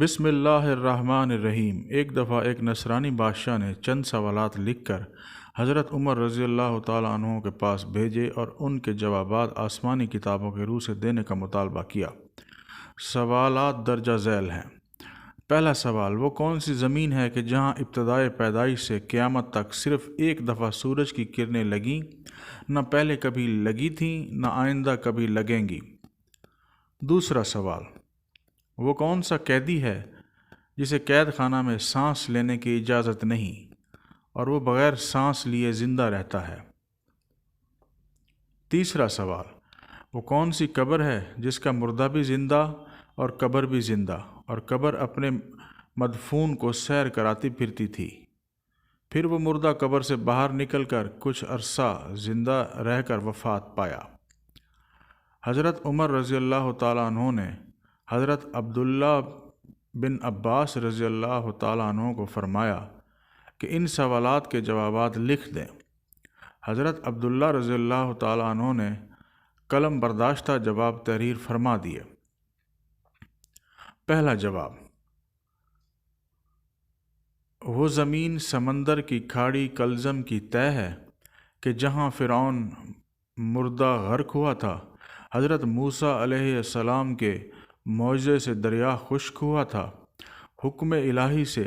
بسم اللہ الرحمن الرحیم۔ ایک دفعہ ایک نصرانی بادشاہ نے چند سوالات لکھ کر حضرت عمر رضی اللہ تعالیٰ عنہ کے پاس بھیجے اور ان کے جوابات آسمانی کتابوں کے روح سے دینے کا مطالبہ کیا۔ سوالات درجہ ذیل ہیں۔ پہلا سوال، وہ کون سی زمین ہے کہ جہاں ابتدائے پیدائش سے قیامت تک صرف ایک دفعہ سورج کی کرنیں لگیں، نہ پہلے کبھی لگی تھیں نہ آئندہ کبھی لگیں گی؟ دوسرا سوال، وہ کون سا قیدی ہے جسے قید خانہ میں سانس لینے کی اجازت نہیں اور وہ بغیر سانس لیے زندہ رہتا ہے؟ تیسرا سوال، وہ کون سی قبر ہے جس کا مردہ بھی زندہ اور قبر بھی زندہ، اور قبر اپنے مدفون کو سیر کراتی پھرتی تھی، پھر وہ مردہ قبر سے باہر نکل کر کچھ عرصہ زندہ رہ کر وفات پایا؟ حضرت عمر رضی اللہ تعالیٰ عنہ نے حضرت عبداللہ بن عباس رضی اللہ تعالیٰ عنہ کو فرمایا کہ ان سوالات کے جوابات لکھ دیں۔ حضرت عبداللہ رضی اللہ تعالیٰ عنہ نے قلم برداشتہ جواب تحریر فرما دیے۔ پہلا جواب، وہ زمین سمندر کی کھاڑی کلزم کی تہہ ہے کہ جہاں فرعون مردہ غرق ہوا تھا، حضرت موسیٰ علیہ السلام کے معجزے سے دریا خشک ہوا تھا، حکم الہی سے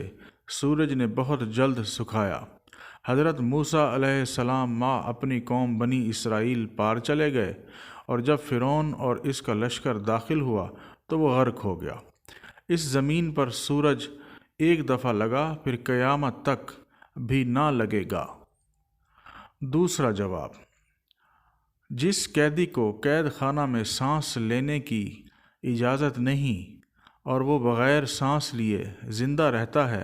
سورج نے بہت جلد سکھایا، حضرت موسیٰ علیہ السلام اپنی قوم بنی اسرائیل پار چلے گئے، اور جب فرعون اور اس کا لشکر داخل ہوا تو وہ غرق ہو گیا۔ اس زمین پر سورج ایک دفعہ لگا، پھر قیامت تک بھی نہ لگے گا۔ دوسرا جواب، جس قیدی کو قید خانہ میں سانس لینے کی اجازت نہیں اور وہ بغیر سانس لیے زندہ رہتا ہے،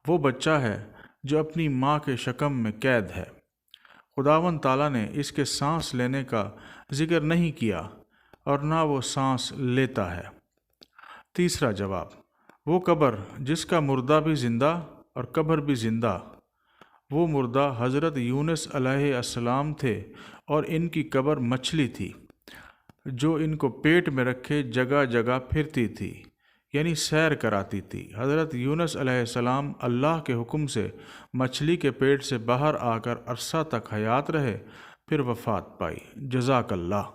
وہ بچہ ہے جو اپنی ماں کے شکم میں قید ہے۔ خداوند تعالیٰ نے اس کے سانس لینے کا ذکر نہیں کیا اور نہ وہ سانس لیتا ہے۔ تیسرا جواب، وہ قبر جس کا مردہ بھی زندہ اور قبر بھی زندہ، وہ مردہ حضرت یونس علیہ السلام تھے اور ان کی قبر مچھلی تھی جو ان کو پیٹ میں رکھے جگہ جگہ پھرتی تھی، یعنی سیر کراتی تھی۔ حضرت یونس علیہ السلام اللہ کے حکم سے مچھلی کے پیٹ سے باہر آ کر عرصہ تک حیات رہے، پھر وفات پائی۔ جزاک اللہ۔